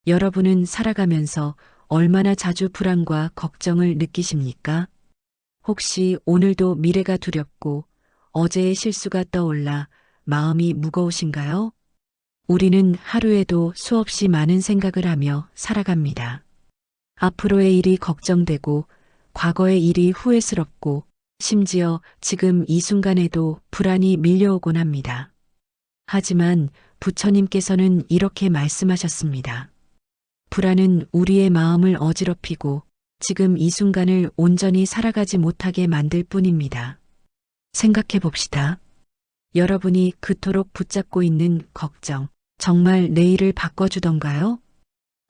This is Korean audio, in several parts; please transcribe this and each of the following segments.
여러분은 살아가면서 얼마나 자주 불안과 걱정을 느끼십니까? 혹시 오늘도 미래가 두렵고 어제의 실수가 떠올라 마음이 무거우신가요? 우리는 하루에도 수없이 많은 생각을 하며 살아갑니다. 앞으로의 일이 걱정되고 과거의 일이 후회스럽고 심지어 지금 이 순간에도 불안이 밀려오곤 합니다. 하지만 부처님께서는 이렇게 말씀하셨습니다. 불안은 우리의 마음을 어지럽히고 지금 이 순간을 온전히 살아가지 못하게 만들 뿐입니다. 생각해 봅시다. 여러분이 그토록 붙잡고 있는 걱정, 정말 내일을 바꿔주던가요?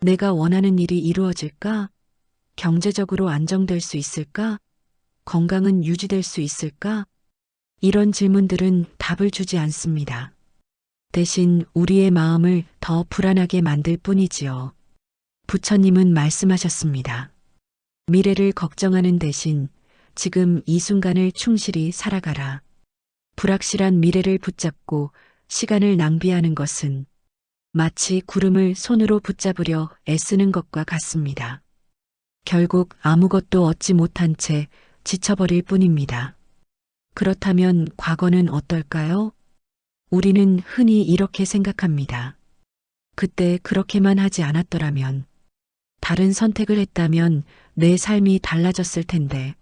내가 원하는 일이 이루어질까? 경제적으로 안정될 수 있을까? 건강은 유지될 수 있을까? 이런 질문들은 답을 주지 않습니다. 대신 우리의 마음을 더 불안하게 만들 뿐이지요. 부처님은 말씀하셨습니다. 미래를 걱정하는 대신 지금 이 순간을 충실히 살아가라. 불확실한 미래를 붙잡고 시간을 낭비하는 것은 마치 구름을 손으로 붙잡으려 애쓰는 것과 같습니다. 결국 아무것도 얻지 못한 채 지쳐버릴 뿐입니다. 그렇다면 과거는 어떨까요? 우리는 흔히 이렇게 생각합니다. 그때 그렇게만 하지 않았더라면, 다른 선택을 했다면 내 삶이 달라졌을 텐데.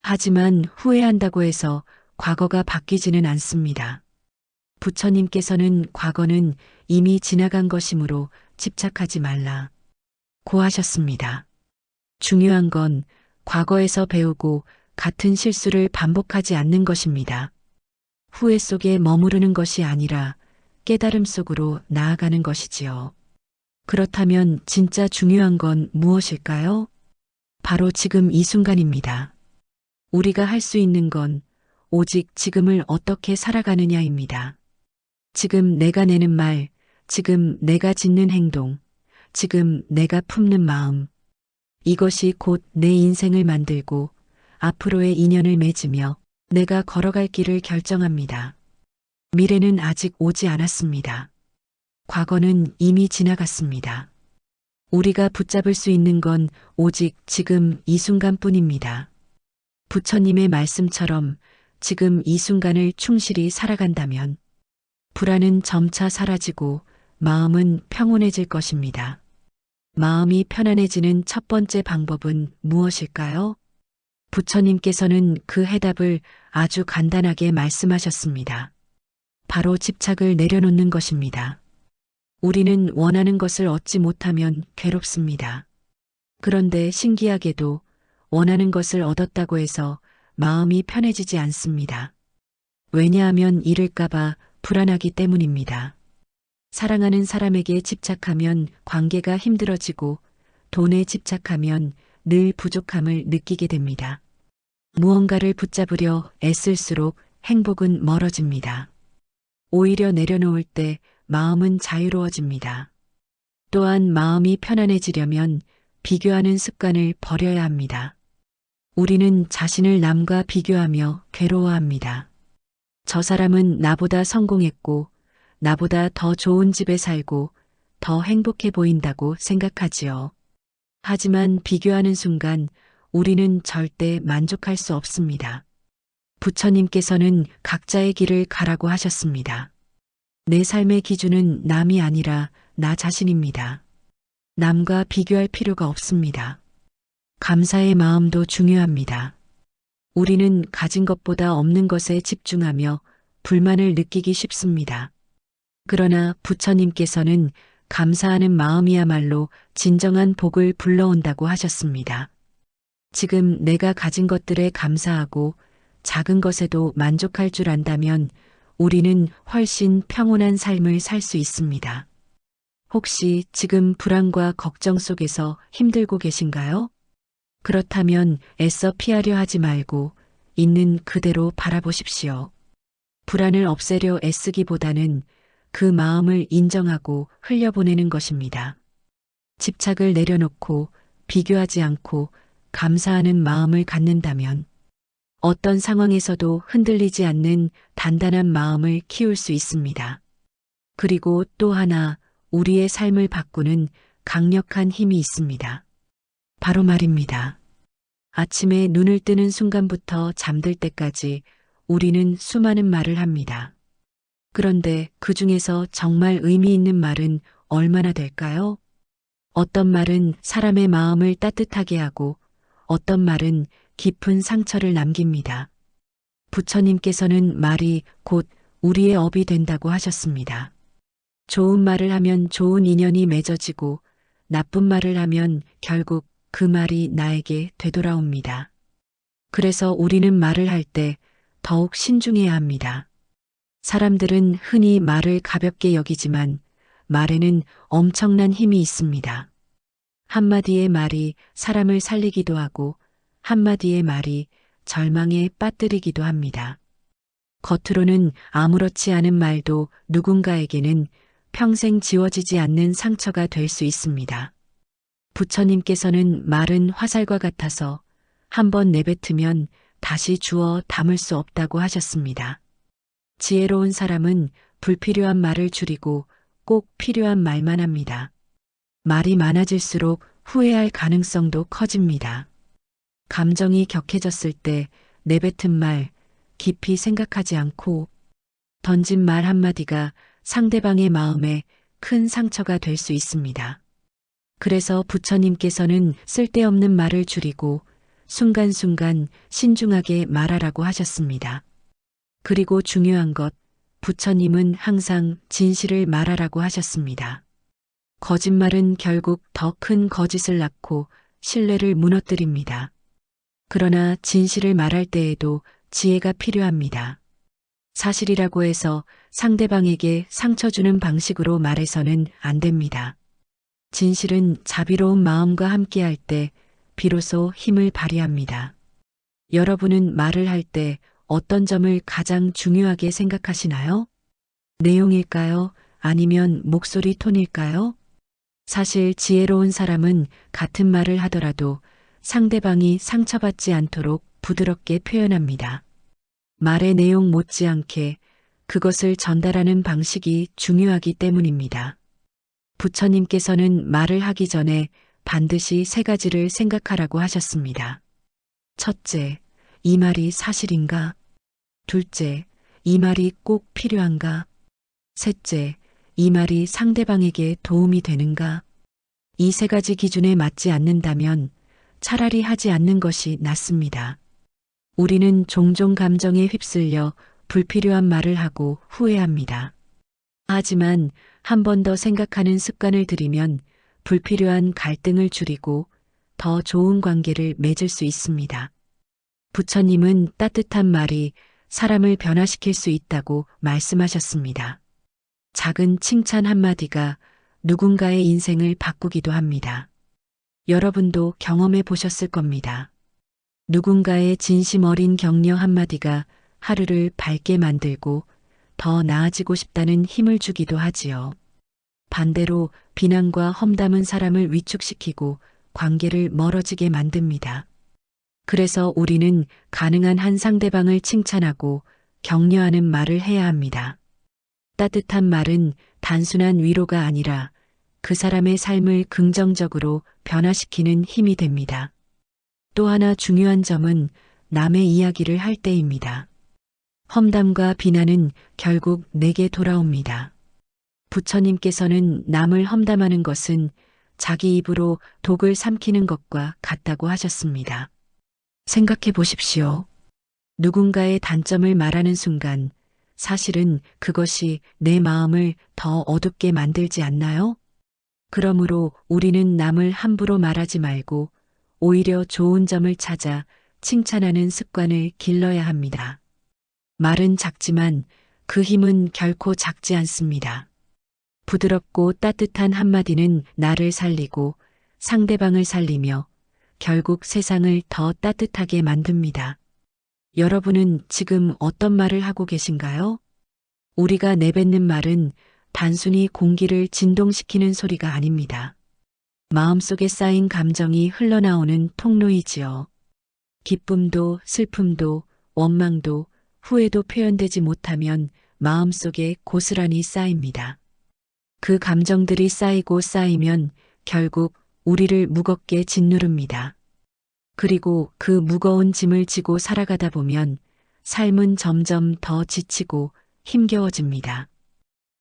하지만 후회한다고 해서 과거가 바뀌지는 않습니다. 부처님께서는 과거는 이미 지나간 것이므로 집착하지 말라 고 하셨습니다. 중요한 건 과거에서 배우고 같은 실수를 반복하지 않는 것입니다. 후회 속에 머무르는 것이 아니라 깨달음 속으로 나아가는 것이지요. 그렇다면 진짜 중요한 건 무엇일까요? 바로 지금 이 순간입니다. 우리가 할 수 있는 건 오직 지금을 어떻게 살아가느냐입니다. 지금 내가 내는 말, 지금 내가 짓는 행동, 지금 내가 품는 마음. 이것이 곧 내 인생을 만들고 앞으로의 인연을 맺으며 내가 걸어갈 길을 결정합니다. 미래는 아직 오지 않았습니다. 과거는 이미 지나갔습니다. 우리가 붙잡을 수 있는 건 오직 지금 이 순간뿐입니다. 부처님의 말씀처럼 지금 이 순간을 충실히 살아간다면 불안은 점차 사라지고 마음은 평온해질 것입니다. 마음이 편안해지는 첫 번째 방법은 무엇일까요? 부처님께서는 그 해답을 아주 간단하게 말씀하셨습니다. 바로 집착을 내려놓는 것입니다. 우리는 원하는 것을 얻지 못하면 괴롭습니다. 그런데 신기하게도 원하는 것을 얻었다고 해서 마음이 편해지지 않습니다. 왜냐하면 잃을까봐 불안하기 때문입니다. 사랑하는 사람에게 집착하면 관계가 힘들어지고 돈에 집착하면 늘 부족함을 느끼게 됩니다. 무언가를 붙잡으려 애쓸수록 행복은 멀어집니다. 오히려 내려놓을 때 마음은 자유로워집니다. 또한 마음이 편안해지려면 비교하는 습관을 버려야 합니다. 우리는 자신을 남과 비교하며 괴로워합니다. 저 사람은 나보다 성공했고 나보다 더 좋은 집에 살고 더 행복해 보인다고 생각하지요. 하지만 비교하는 순간 우리는 절대 만족할 수 없습니다. 부처님께서는 각자의 길을 가라고 하셨습니다. 내 삶의 기준은 남이 아니라 나 자신입니다. 남과 비교할 필요가 없습니다. 감사의 마음도 중요합니다. 우리는 가진 것보다 없는 것에 집중하며 불만을 느끼기 쉽습니다. 그러나 부처님께서는 감사하는 마음이야말로 진정한 복을 불러온다고 하셨습니다. 지금 내가 가진 것들에 감사하고 작은 것에도 만족할 줄 안다면 우리는 훨씬 평온한 삶을 살 수 있습니다. 혹시 지금 불안과 걱정 속에서 힘들고 계신가요? 그렇다면 애써 피하려 하지 말고 있는 그대로 바라보십시오. 불안을 없애려 애쓰기보다는 그 마음을 인정하고 흘려보내는 것입니다. 집착을 내려놓고 비교하지 않고 감사하는 마음을 갖는다면 어떤 상황에서도 흔들리지 않는 단단한 마음을 키울 수 있습니다. 그리고 또 하나 우리의 삶을 바꾸는 강력한 힘이 있습니다. 바로 말입니다. 아침에 눈을 뜨는 순간부터 잠들 때까지 우리는 수많은 말을 합니다. 그런데 그 중에서 정말 의미 있는 말은 얼마나 될까요? 어떤 말은 사람의 마음을 따뜻하게 하고 어떤 말은 깊은 상처를 남깁니다. 부처님께서는 말이 곧 우리의 업이 된다고 하셨습니다. 좋은 말을 하면 좋은 인연이 맺어지고 나쁜 말을 하면 결국 그 말이 나에게 되돌아옵니다. 그래서 우리는 말을 할 때 더욱 신중해야 합니다. 사람들은 흔히 말을 가볍게 여기지만 말에는 엄청난 힘이 있습니다. 한마디의 말이 사람을 살리기도 하고 한마디의 말이 절망에 빠뜨리기도 합니다. 겉으로는 아무렇지 않은 말도 누군가에게는 평생 지워지지 않는 상처가 될 수 있습니다. 부처님께서는 말은 화살과 같아서 한번 내뱉으면 다시 주워 담을 수 없다고 하셨습니다. 지혜로운 사람은 불필요한 말을 줄이고 꼭 필요한 말만 합니다. 말이 많아질수록 후회할 가능성도 커집니다. 감정이 격해졌을 때 내뱉은 말 깊이 생각하지 않고 던진 말 한마디가 상대방의 마음에 큰 상처가 될 수 있습니다. 그래서 부처님께서는 쓸데없는 말을 줄이고 순간순간 신중하게 말하라고 하셨습니다. 그리고 중요한 것, 부처님은 항상 진실을 말하라고 하셨습니다. 거짓말은 결국 더 큰 거짓을 낳고 신뢰를 무너뜨립니다. 그러나 진실을 말할 때에도 지혜가 필요합니다. 사실이라고 해서 상대방에게 상처 주는 방식으로 말해서는 안 됩니다. 진실은 자비로운 마음과 함께할 때 비로소 힘을 발휘합니다. 여러분은 말을 할 때 어떤 점을 가장 중요하게 생각하시나요? 내용일까요? 아니면 목소리 톤일까요? 사실 지혜로운 사람은 같은 말을 하더라도 상대방이 상처받지 않도록 부드럽게 표현합니다. 말의 내용 못지않게 그것을 전달하는 방식이 중요하기 때문입니다. 부처님께서는 말을 하기 전에 반드시 세 가지를 생각하라고 하셨습니다. 첫째, 이 말이 사실인가? 둘째, 이 말이 꼭 필요한가? 셋째, 이 말이 상대방에게 도움이 되는가? 이 세 가지 기준에 맞지 않는다면 차라리 하지 않는 것이 낫습니다. 우리는 종종 감정에 휩쓸려 불필요한 말을 하고 후회합니다. 하지만 한 번 더 생각하는 습관을 들이면 불필요한 갈등을 줄이고 더 좋은 관계를 맺을 수 있습니다. 부처님은 따뜻한 말이 사람을 변화시킬 수 있다고 말씀하셨습니다. 작은 칭찬 한마디가 누군가의 인생을 바꾸기도 합니다. 여러분도 경험해 보셨을 겁니다. 누군가의 진심 어린 격려 한마디가 하루를 밝게 만들고 더 나아지고 싶다는 힘을 주기도 하지요. 반대로 비난과 험담은 사람을 위축시키고 관계를 멀어지게 만듭니다. 그래서 우리는 가능한 한 상대방을 칭찬하고 격려하는 말을 해야 합니다. 따뜻한 말은 단순한 위로가 아니라 그 사람의 삶을 긍정적으로 변화시키는 힘이 됩니다. 또 하나 중요한 점은 남의 이야기를 할 때입니다. 험담과 비난은 결국 내게 돌아옵니다. 부처님께서는 남을 험담하는 것은 자기 입으로 독을 삼키는 것과 같다고 하셨습니다. 생각해 보십시오. 누군가의 단점을 말하는 순간 사실은 그것이 내 마음을 더 어둡게 만들지 않나요? 그러므로 우리는 남을 함부로 말하지 말고 오히려 좋은 점을 찾아 칭찬하는 습관을 길러야 합니다. 말은 작지만 그 힘은 결코 작지 않습니다. 부드럽고 따뜻한 한마디는 나를 살리고 상대방을 살리며 결국 세상을 더 따뜻하게 만듭니다. 여러분은 지금 어떤 말을 하고 계신가요? 우리가 내뱉는 말은 단순히 공기를 진동시키는 소리가 아닙니다. 마음속에 쌓인 감정이 흘러나오는 통로이지요. 기쁨도 슬픔도 원망도 후회도 표현되지 못하면 마음속에 고스란히 쌓입니다. 그 감정들이 쌓이고 쌓이면 결국 우리를 무겁게 짓누릅니다. 그리고 그 무거운 짐을 지고 살아가다 보면 삶은 점점 더 지치고 힘겨워집니다.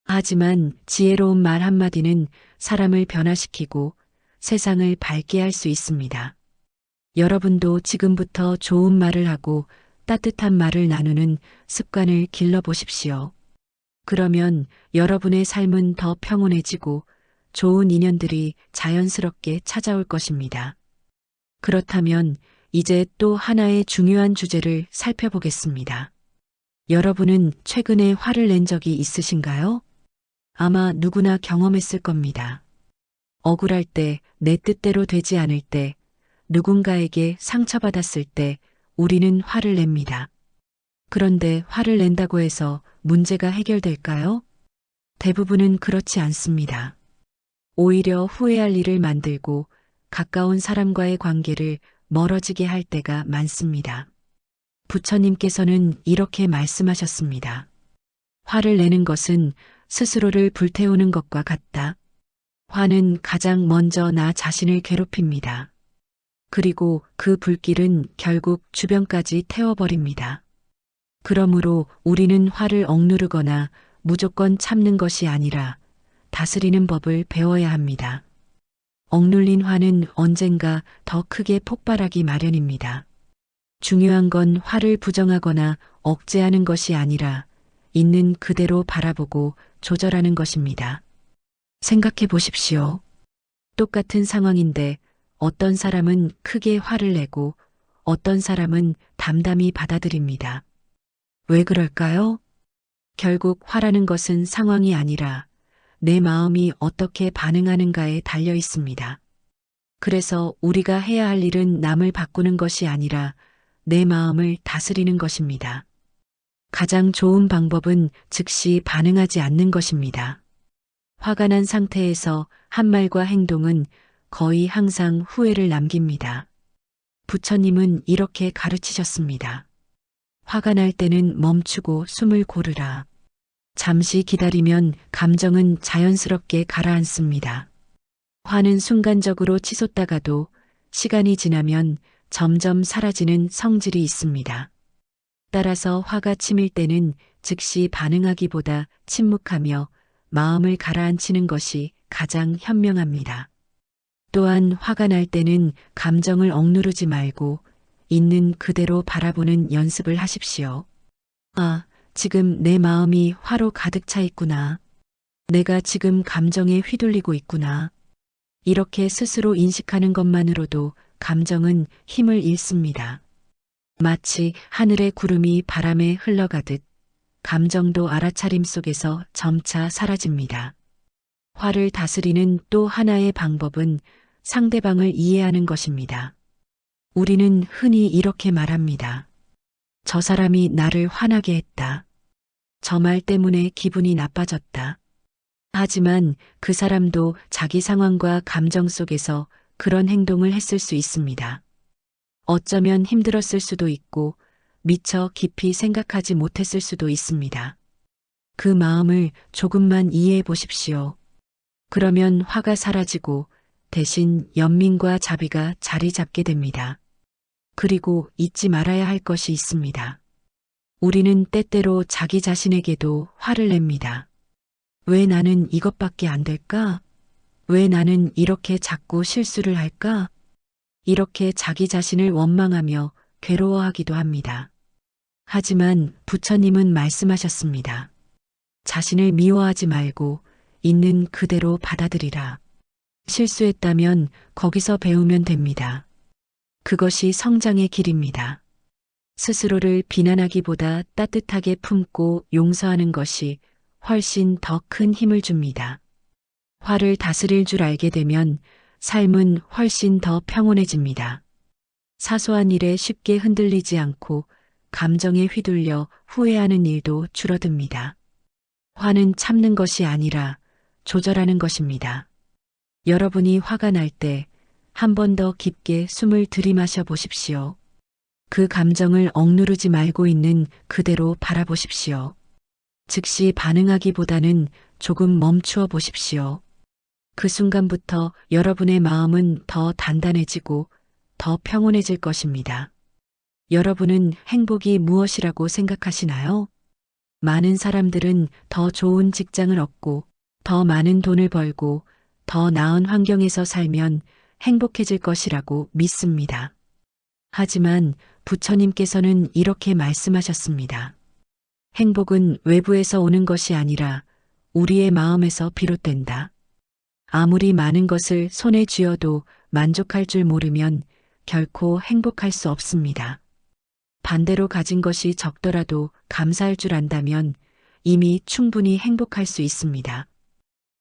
하지만 지혜로운 말 한마디는 사람을 변화시키고 세상을 밝게 할 수 있습니다. 여러분도 지금부터 좋은 말을 하고 따뜻한 말을 나누는 습관을 길러보십시오. 그러면 여러분의 삶은 더 평온해지고 좋은 인연들이 자연스럽게 찾아올 것입니다. 그렇다면 이제 또 하나의 중요한 주제를 살펴보겠습니다. 여러분은 최근에 화를 낸 적이 있으신가요? 아마 누구나 경험했을 겁니다. 억울할 때, 내 뜻대로 되지 않을 때, 누군가에게 상처받았을 때 우리는 화를 냅니다. 그런데 화를 낸다고 해서 문제가 해결될까요? 대부분은 그렇지 않습니다. 오히려 후회할 일을 만들고 가까운 사람과의 관계를 멀어지게 할 때가 많습니다. 부처님께서는 이렇게 말씀하셨습니다. 화를 내는 것은 스스로를 불태우는 것과 같다. 화는 가장 먼저 나 자신을 괴롭힙니다. 그리고 그 불길은 결국 주변까지 태워버립니다. 그러므로 우리는 화를 억누르거나 무조건 참는 것이 아니라 다스리는 법을 배워야 합니다. 억눌린 화는 언젠가 더 크게 폭발하기 마련입니다. 중요한 건 화를 부정하거나 억제하는 것이 아니라 있는 그대로 바라보고 조절하는 것입니다. 생각해 보십시오. 똑같은 상황인데 어떤 사람은 크게 화를 내고 어떤 사람은 담담히 받아들입니다. 왜 그럴까요? 결국 화라는 것은 상황이 아니라 내 마음이 어떻게 반응하는가에 달려 있습니다. 그래서 우리가 해야 할 일은 남을 바꾸는 것이 아니라 내 마음을 다스리는 것입니다. 가장 좋은 방법은 즉시 반응하지 않는 것입니다. 화가 난 상태에서 한 말과 행동은 거의 항상 후회를 남깁니다. 부처님은 이렇게 가르치셨습니다. 화가 날 때는 멈추고 숨을 고르라. 잠시 기다리면 감정은 자연스럽게 가라앉습니다. 화는 순간적으로 치솟다가도 시간이 지나면 점점 사라지는 성질이 있습니다. 따라서 화가 치밀 때는 즉시 반응하기보다 침묵하며 마음을 가라앉히는 것이 가장 현명합니다. 또한 화가 날 때는 감정을 억누르지 말고 있는 그대로 바라보는 연습을 하십시오. 아, 지금 내 마음이 화로 가득 차 있구나. 내가 지금 감정에 휘둘리고 있구나. 이렇게 스스로 인식하는 것만으로도 감정은 힘을 잃습니다. 마치 하늘의 구름이 바람에 흘러가듯 감정도 알아차림 속에서 점차 사라집니다. 화를 다스리는 또 하나의 방법은 상대방을 이해하는 것입니다. 우리는 흔히 이렇게 말합니다. 저 사람이 나를 화나게 했다. 저 말 때문에 기분이 나빠졌다. 하지만 그 사람도 자기 상황과 감정 속에서 그런 행동을 했을 수 있습니다. 어쩌면 힘들었을 수도 있고 미처 깊이 생각하지 못했을 수도 있습니다. 그 마음을 조금만 이해해 보십시오. 그러면 화가 사라지고 대신 연민과 자비가 자리 잡게 됩니다. 그리고 잊지 말아야 할 것이 있습니다. 우리는 때때로 자기 자신에게도 화를 냅니다. 왜 나는 이것밖에 안 될까? 왜 나는 이렇게 자꾸 실수를 할까? 이렇게 자기 자신을 원망하며 괴로워하기도 합니다. 하지만 부처님은 말씀하셨습니다. 자신을 미워하지 말고 있는 그대로 받아들이라. 실수했다면 거기서 배우면 됩니다. 그것이 성장의 길입니다. 스스로를 비난하기보다 따뜻하게 품고 용서하는 것이 훨씬 더 큰 힘을 줍니다. 화를 다스릴 줄 알게 되면 삶은 훨씬 더 평온해집니다. 사소한 일에 쉽게 흔들리지 않고 감정에 휘둘려 후회하는 일도 줄어듭니다. 화는 참는 것이 아니라 조절하는 것입니다. 여러분이 화가 날 때 한 번 더 깊게 숨을 들이마셔 보십시오. 그 감정을 억누르지 말고 있는 그대로 바라보십시오. 즉시 반응하기보다는 조금 멈추어 보십시오. 그 순간부터 여러분의 마음은 더 단단해지고 더 평온해질 것입니다. 여러분은 행복이 무엇이라고 생각하시나요? 많은 사람들은 더 좋은 직장을 얻고 더 많은 돈을 벌고 더 나은 환경에서 살면 행복해질 것이라고 믿습니다. 하지만 부처님께서는 이렇게 말씀하셨습니다. 행복은 외부에서 오는 것이 아니라 우리의 마음에서 비롯된다. 아무리 많은 것을 손에 쥐어도 만족할 줄 모르면 결코 행복할 수 없습니다. 반대로 가진 것이 적더라도 감사할 줄 안다면 이미 충분히 행복할 수 있습니다.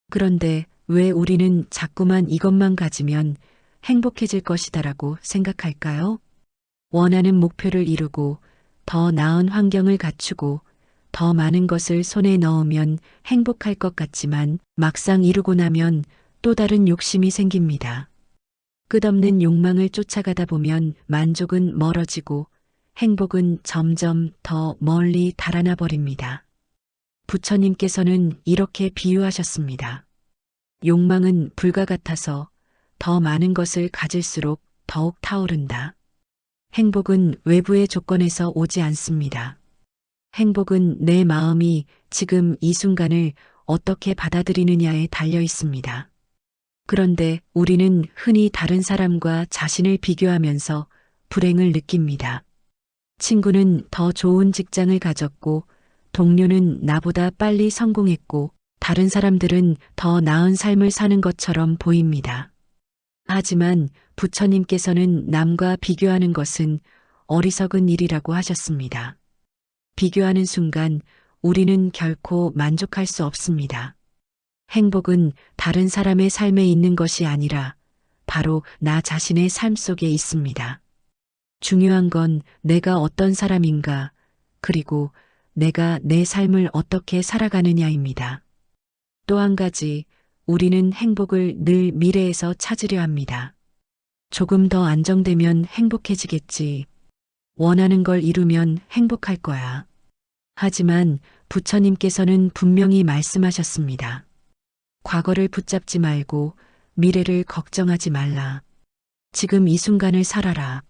그런데 왜 우리는 자꾸만 이것만 가지면 행복해질 것이다라고 생각할까요? 원하는 목표를 이루고 더 나은 환경을 갖추고 더 많은 것을 손에 넣으면 행복할 것 같지만 막상 이루고 나면 또 다른 욕심이 생깁니다. 끝없는 욕망을 쫓아가다 보면 만족은 멀어지고 행복은 점점 더 멀리 달아나 버립니다. 부처님께서는 이렇게 비유하셨습니다. 욕망은 불과 같아서 더 많은 것을 가질수록 더욱 타오른다. 행복은 외부의 조건에서 오지 않습니다. 행복은 내 마음이 지금 이 순간을 어떻게 받아들이느냐에 달려 있습니다. 그런데 우리는 흔히 다른 사람과 자신을 비교하면서 불행을 느낍니다. 친구는 더 좋은 직장을 가졌고, 동료는 나보다 빨리 성공했고, 다른 사람들은 더 나은 삶을 사는 것처럼 보입니다. 하지만 부처님께서는 남과 비교하는 것은 어리석은 일이라고 하셨습니다. 비교하는 순간 우리는 결코 만족할 수 없습니다. 행복은 다른 사람의 삶에 있는 것이 아니라 바로 나 자신의 삶 속에 있습니다. 중요한 건 내가 어떤 사람인가, 그리고 내가 내 삶을 어떻게 살아가느냐입니다. 또 한 가지, 우리는 행복을 늘 미래에서 찾으려 합니다. 조금 더 안정되면 행복해지겠지. 원하는 걸 이루면 행복할 거야. 하지만 부처님께서는 분명히 말씀하셨습니다. 과거를 붙잡지 말고 미래를 걱정하지 말라. 지금 이 순간을 살아라.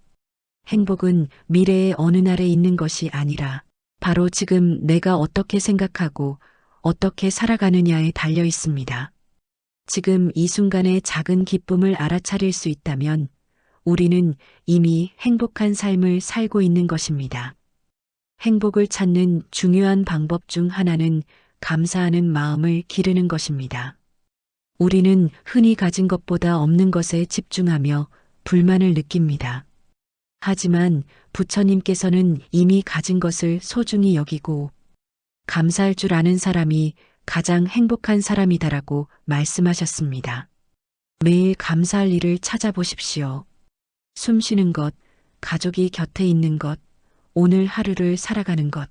행복은 미래의 어느 날에 있는 것이 아니라 바로 지금 내가 어떻게 생각하고 어떻게 살아가느냐에 달려 있습니다. 지금 이 순간의 작은 기쁨을 알아차릴 수 있다면 우리는 이미 행복한 삶을 살고 있는 것입니다. 행복을 찾는 중요한 방법 중 하나는 감사하는 마음을 기르는 것입니다. 우리는 흔히 가진 것보다 없는 것에 집중하며 불만을 느낍니다. 하지만 부처님께서는 이미 가진 것을 소중히 여기고 감사할 줄 아는 사람이 가장 행복한 사람이다라고 말씀하셨습니다. 매일 감사할 일을 찾아보십시오. 숨 쉬는 것, 가족이 곁에 있는 것, 오늘 하루를 살아가는 것.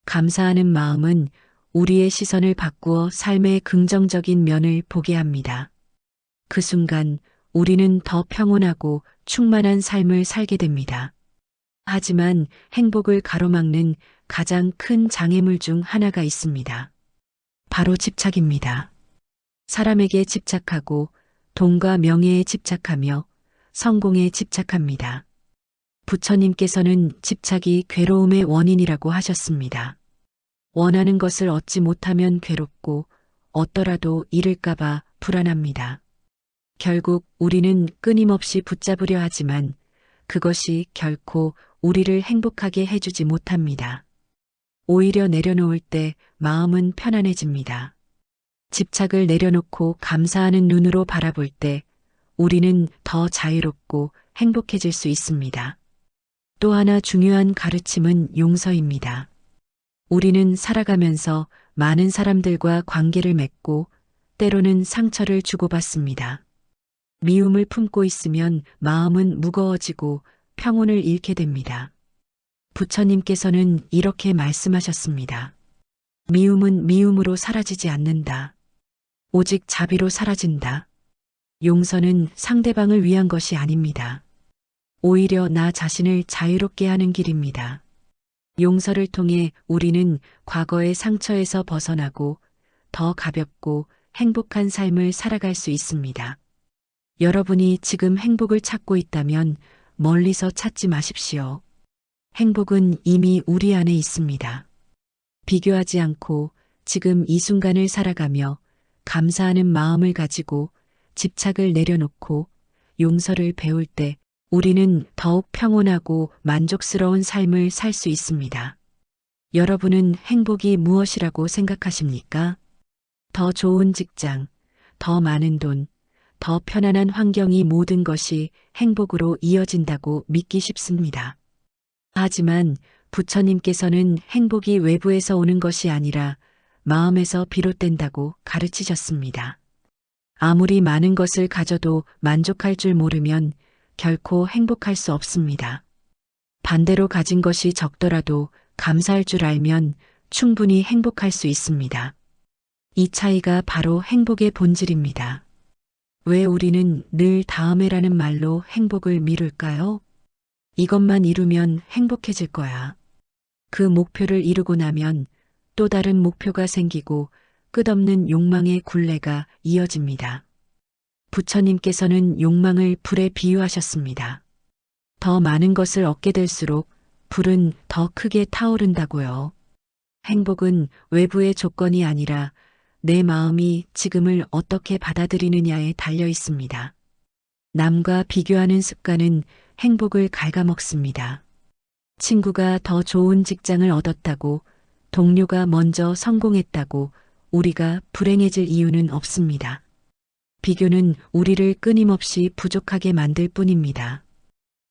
감사하는 마음은 우리의 시선을 바꾸어 삶의 긍정적인 면을 보게 합니다. 그 순간 우리는 더 평온하고 충만한 삶을 살게 됩니다. 하지만 행복을 가로막는 가장 큰 장애물 중 하나가 있습니다. 바로 집착입니다. 사람에게 집착하고 돈과 명예에 집착하며 성공에 집착합니다. 부처님께서는 집착이 괴로움의 원인이라고 하셨습니다. 원하는 것을 얻지 못하면 괴롭고 얻더라도 잃을까봐 불안합니다. 결국 우리는 끊임없이 붙잡으려 하지만 그것이 결코 우리를 행복하게 해주지 못합니다. 오히려 내려놓을 때 마음은 편안해집니다. 집착을 내려놓고 감사하는 눈으로 바라볼 때 우리는 더 자유롭고 행복해질 수 있습니다. 또 하나 중요한 가르침은 용서입니다. 우리는 살아가면서 많은 사람들과 관계를 맺고 때로는 상처를 주고받습니다. 미움을 품고 있으면 마음은 무거워지고 평온을 잃게 됩니다. 부처님께서는 이렇게 말씀하셨습니다. 미움은 미움으로 사라지지 않는다. 오직 자비로 사라진다. 용서는 상대방을 위한 것이 아닙니다. 오히려 나 자신을 자유롭게 하는 길입니다. 용서를 통해 우리는 과거의 상처에서 벗어나고 더 가볍고 행복한 삶을 살아갈 수 있습니다. 여러분이 지금 행복을 찾고 있다면 멀리서 찾지 마십시오. 행복은 이미 우리 안에 있습니다. 비교하지 않고 지금 이 순간을 살아가며 감사하는 마음을 가지고 집착을 내려놓고 용서를 배울 때 우리는 더욱 평온하고 만족스러운 삶을 살 수 있습니다. 여러분은 행복이 무엇이라고 생각하십니까? 더 좋은 직장, 더 많은 돈, 더 편안한 환경이 모든 것이 행복으로 이어진다고 믿기 쉽습니다. 하지만 부처님께서는 행복이 외부에서 오는 것이 아니라 마음에서 비롯된다고 가르치셨습니다. 아무리 많은 것을 가져도 만족할 줄 모르면 결코 행복할 수 없습니다. 반대로 가진 것이 적더라도 감사할 줄 알면 충분히 행복할 수 있습니다. 이 차이가 바로 행복의 본질입니다. 왜 우리는 늘 다음에라는 말로 행복을 미룰까요? 이것만 이루면 행복해질 거야. 그 목표를 이루고 나면 또 다른 목표가 생기고 끝없는 욕망의 굴레가 이어집니다. 부처님께서는 욕망을 불에 비유하셨습니다. 더 많은 것을 얻게 될수록 불은 더 크게 타오른다고요. 행복은 외부의 조건이 아니라 내 마음이 지금을 어떻게 받아들이느냐에 달려 있습니다. 남과 비교하는 습관은 행복을 갉아먹습니다. 친구가 더 좋은 직장을 얻었다고, 동료가 먼저 성공했다고 우리가 불행해질 이유는 없습니다. 비교는 우리를 끊임없이 부족하게 만들 뿐입니다.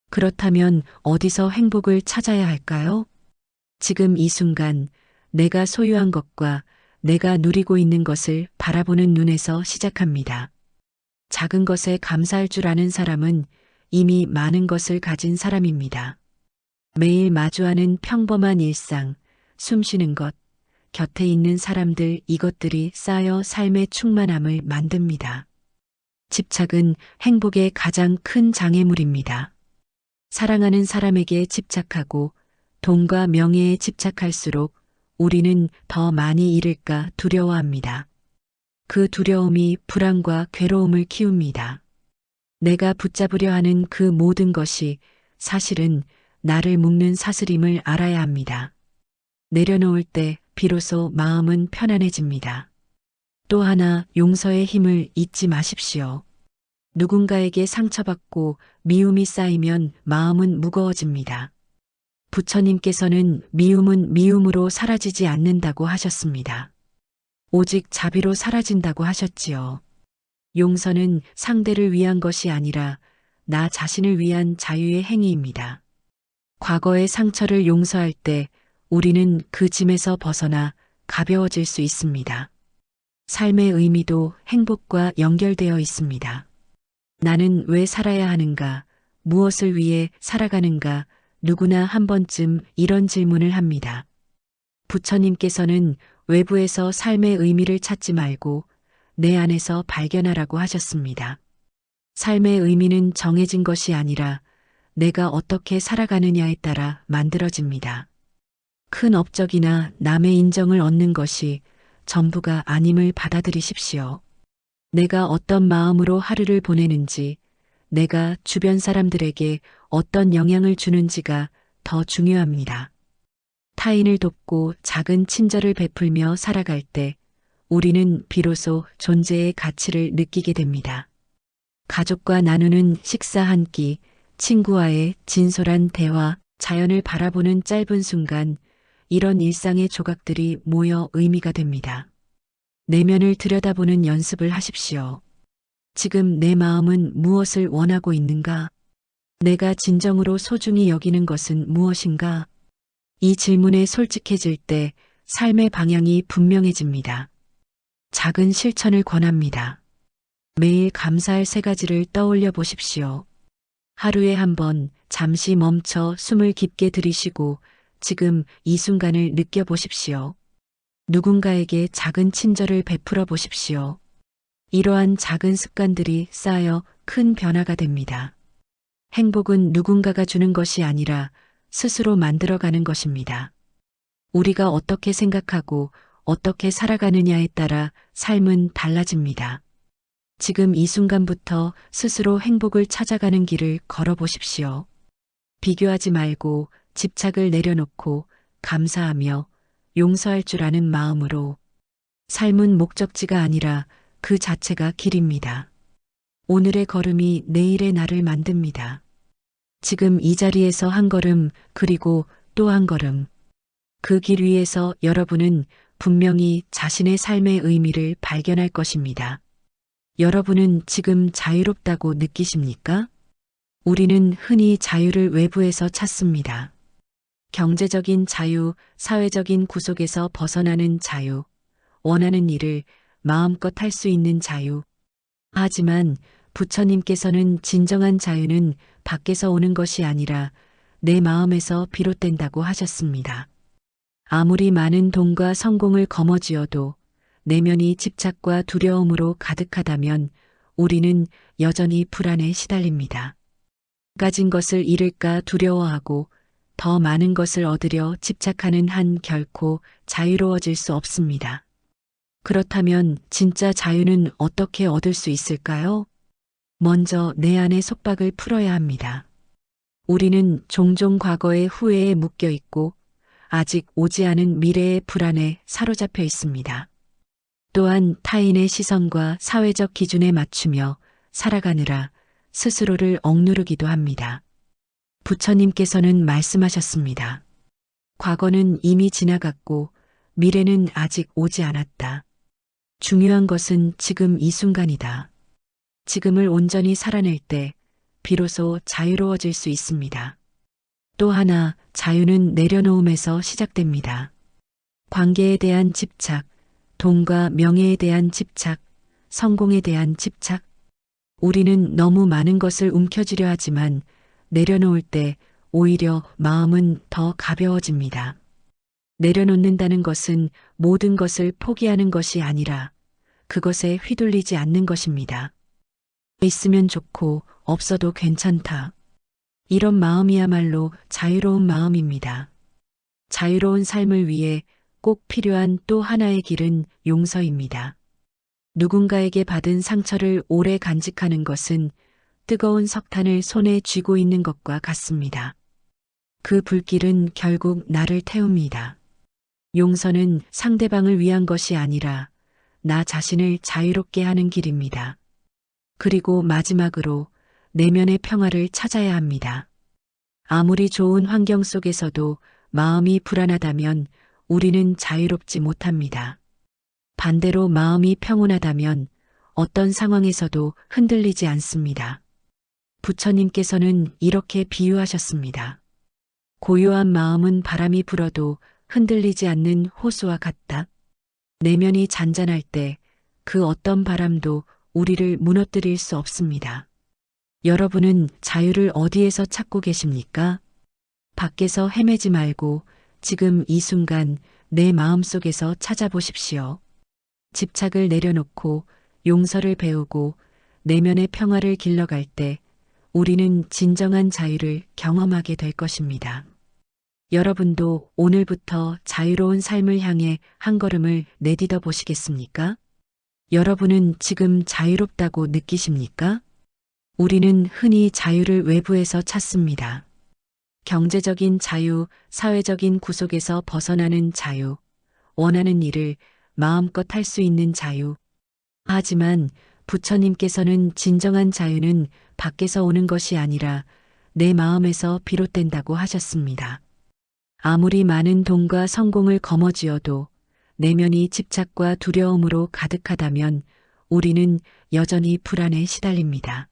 그렇다면 어디서 행복을 찾아야 할까요? 지금 이 순간 내가 소유한 것과 내가 누리고 있는 것을 바라보는 눈에서 시작합니다. 작은 것에 감사할 줄 아는 사람은 이미 많은 것을 가진 사람입니다. 매일 마주하는 평범한 일상, 숨쉬는 것, 곁에 있는 사람들, 이것들이 쌓여 삶의 충만함을 만듭니다. 집착은 행복의 가장 큰 장애물입니다. 사랑하는 사람에게 집착하고 돈과 명예에 집착할수록 우리는 더 많이 잃을까 두려워합니다. 그 두려움이 불안과 괴로움을 키웁니다. 내가 붙잡으려 하는 그 모든 것이 사실은 나를 묶는 사슬임을 알아야 합니다. 내려놓을 때 비로소 마음은 편안해집니다. 또 하나, 용서의 힘을 잊지 마십시오. 누군가에게 상처받고 미움이 쌓이면 마음은 무거워집니다. 부처님께서는 미움은 미움으로 사라지지 않는다고 하셨습니다. 오직 자비로 사라진다고 하셨지요. 용서는 상대를 위한 것이 아니라 나 자신을 위한 자유의 행위입니다. 과거의 상처를 용서할 때 우리는 그 짐에서 벗어나 가벼워질 수 있습니다. 삶의 의미도 행복과 연결되어 있습니다. 나는 왜 살아야 하는가? 무엇을 위해 살아가는가? 누구나 한 번쯤 이런 질문을 합니다. 부처님께서는 외부에서 삶의 의미를 찾지 말고 내 안에서 발견하라고 하셨습니다. 삶의 의미는 정해진 것이 아니라 내가 어떻게 살아가느냐에 따라 만들어집니다. 큰 업적이나 남의 인정을 얻는 것이 전부가 아님을 받아들이십시오. 내가 어떤 마음으로 하루를 보내는지, 내가 주변 사람들에게 어떤 영향을 주는지가 더 중요합니다. 타인을 돕고 작은 친절을 베풀며 살아갈 때 우리는 비로소 존재의 가치를 느끼게 됩니다. 가족과 나누는 식사 한 끼, 친구와의 진솔한 대화, 자연을 바라보는 짧은 순간, 이런 일상의 조각들이 모여 의미가 됩니다. 내면을 들여다보는 연습을 하십시오. 지금 내 마음은 무엇을 원하고 있는가? 내가 진정으로 소중히 여기는 것은 무엇인가? 이 질문에 솔직해질 때 삶의 방향이 분명해집니다. 작은 실천을 권합니다. 매일 감사할 3가지를 떠올려 보십시오. 하루에 한 번 잠시 멈춰 숨을 깊게 들이쉬고 지금 이 순간을 느껴보십시오. 누군가에게 작은 친절을 베풀어 보십시오. 이러한 작은 습관들이 쌓여 큰 변화가 됩니다. 행복은 누군가가 주는 것이 아니라 스스로 만들어가는 것입니다. 우리가 어떻게 생각하고 어떻게 살아가느냐에 따라 삶은 달라집니다. 지금 이 순간부터 스스로 행복을 찾아가는 길을 걸어보십시오. 비교하지 말고 집착을 내려놓고 감사하며 용서할 줄 아는 마음으로. 삶은 목적지가 아니라 그 자체가 길입니다. 오늘의 걸음이 내일의 나를 만듭니다. 지금 이 자리에서 한 걸음, 그리고 또 한 걸음. 그 길 위에서 여러분은 분명히 자신의 삶의 의미를 발견할 것입니다. 여러분은 지금 자유롭다고 느끼십니까? 우리는 흔히 자유를 외부에서 찾습니다. 경제적인 자유, 사회적인 구속에서 벗어나는 자유, 원하는 일을 마음껏 할 수 있는 자유. 하지만 부처님께서는 진정한 자유는 밖에서 오는 것이 아니라 내 마음에서 비롯된다고 하셨습니다. 아무리 많은 돈과 성공을 거머쥐어도 내면이 집착과 두려움으로 가득하다면 우리는 여전히 불안에 시달립니다. 가진 것을 잃을까 두려워하고 더 많은 것을 얻으려 집착하는 한 결코 자유로워질 수 없습니다. 그렇다면 진짜 자유는 어떻게 얻을 수 있을까요? 먼저 내 안의 속박을 풀어야 합니다. 우리는 종종 과거의 후회에 묶여 있고 아직 오지 않은 미래의 불안에 사로잡혀 있습니다. 또한 타인의 시선과 사회적 기준에 맞추며 살아가느라 스스로를 억누르기도 합니다. 부처님께서는 말씀하셨습니다. 과거는 이미 지나갔고 미래는 아직 오지 않았다. 중요한 것은 지금 이 순간이다. 지금을 온전히 살아낼 때 비로소 자유로워질 수 있습니다. 또 하나, 자유는 내려놓음에서 시작됩니다. 관계에 대한 집착, 돈과 명예에 대한 집착, 성공에 대한 집착. 우리는 너무 많은 것을 움켜쥐려 하지만 내려놓을 때 오히려 마음은 더 가벼워집니다. 내려놓는다는 것은 모든 것을 포기하는 것이 아니라 그것에 휘둘리지 않는 것입니다. 있으면 좋고 없어도 괜찮다. 이런 마음이야말로 자유로운 마음입니다. 자유로운 삶을 위해 꼭 필요한 또 하나의 길은 용서입니다. 누군가에게 받은 상처를 오래 간직하는 것은 뜨거운 석탄을 손에 쥐고 있는 것과 같습니다. 그 불길은 결국 나를 태웁니다. 용서는 상대방을 위한 것이 아니라 나 자신을 자유롭게 하는 길입니다. 그리고 마지막으로 내면의 평화를 찾아야 합니다. 아무리 좋은 환경 속에서도 마음이 불안하다면 우리는 자유롭지 못합니다. 반대로 마음이 평온하다면 어떤 상황에서도 흔들리지 않습니다. 부처님께서는 이렇게 비유하셨습니다. 고요한 마음은 바람이 불어도 흔들리지 않는 호수와 같다. 내면이 잔잔할 때 그 어떤 바람도 우리를 무너뜨릴 수 없습니다. 여러분은 자유를 어디에서 찾고 계십니까? 밖에서 헤매지 말고 지금 이 순간 내 마음 속에서 찾아보십시오. 집착을 내려놓고 용서를 배우고 내면의 평화를 길러갈 때 우리는 진정한 자유를 경험하게 될 것입니다. 여러분도 오늘부터 자유로운 삶을 향해 한 걸음을 내딛어 보시겠습니까? 여러분은 지금 자유롭다고 느끼십니까? 우리는 흔히 자유를 외부에서 찾습니다. 경제적인 자유, 사회적인 구속에서 벗어나는 자유, 원하는 일을 마음껏 할 수 있는 자유. 하지만 부처님께서는 진정한 자유는 밖에서 오는 것이 아니라 내 마음에서 비롯된다고 하셨습니다. 아무리 많은 돈과 성공을 거머쥐어도 내면이 집착과 두려움으로 가득하다면 우리는 여전히 불안에 시달립니다.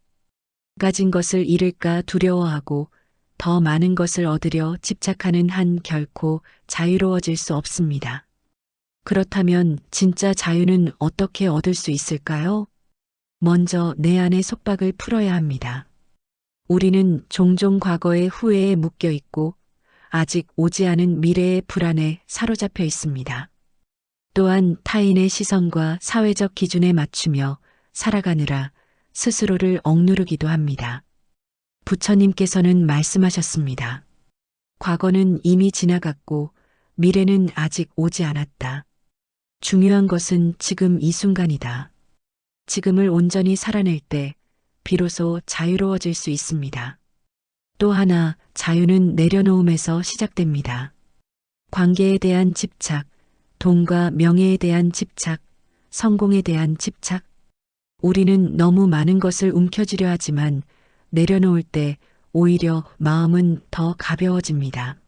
가진 것을 잃을까 두려워하고 더 많은 것을 얻으려 집착하는 한 결코 자유로워질 수 없습니다. 그렇다면 진짜 자유는 어떻게 얻을 수 있을까요? 먼저 내 안의 속박을 풀어야 합니다. 우리는 종종 과거의 후회에 묶여 있고 아직 오지 않은 미래의 불안에 사로잡혀 있습니다. 또한 타인의 시선과 사회적 기준에 맞추며 살아가느라 스스로를 억누르기도 합니다. 부처님께서는 말씀하셨습니다. 과거는 이미 지나갔고 미래는 아직 오지 않았다. 중요한 것은 지금 이 순간이다. 지금을 온전히 살아낼 때 비로소 자유로워질 수 있습니다. 또 하나, 자유는 내려놓음에서 시작됩니다. 관계에 대한 집착, 돈과 명예에 대한 집착, 성공에 대한 집착. 우리는 너무 많은 것을 움켜쥐려 하지만 내려놓을 때 오히려 마음은 더 가벼워집니다.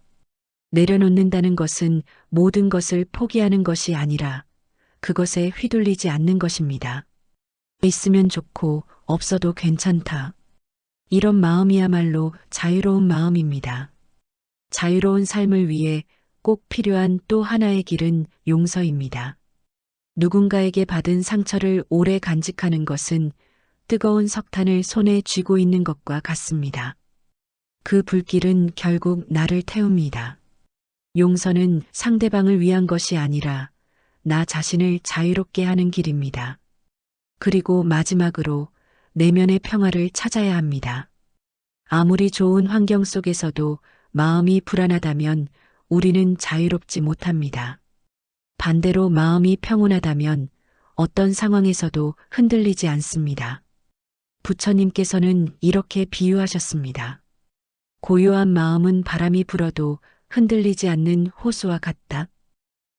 내려놓는다는 것은 모든 것을 포기하는 것이 아니라 그것에 휘둘리지 않는 것입니다. 있으면 좋고 없어도 괜찮다. 이런 마음이야말로 자유로운 마음입니다. 자유로운 삶을 위해 꼭 필요한 또 하나의 길은 용서입니다. 누군가에게 받은 상처를 오래 간직하는 것은 뜨거운 석탄을 손에 쥐고 있는 것과 같습니다. 그 불길은 결국 나를 태웁니다. 용서는 상대방을 위한 것이 아니라 나 자신을 자유롭게 하는 길입니다. 그리고 마지막으로 내면의 평화를 찾아야 합니다. 아무리 좋은 환경 속에서도 마음이 불안하다면 우리는 자유롭지 못합니다. 반대로 마음이 평온하다면 어떤 상황에서도 흔들리지 않습니다. 부처님께서는 이렇게 비유하셨습니다. 고요한 마음은 바람이 불어도 흔들리지 않는 호수와 같다.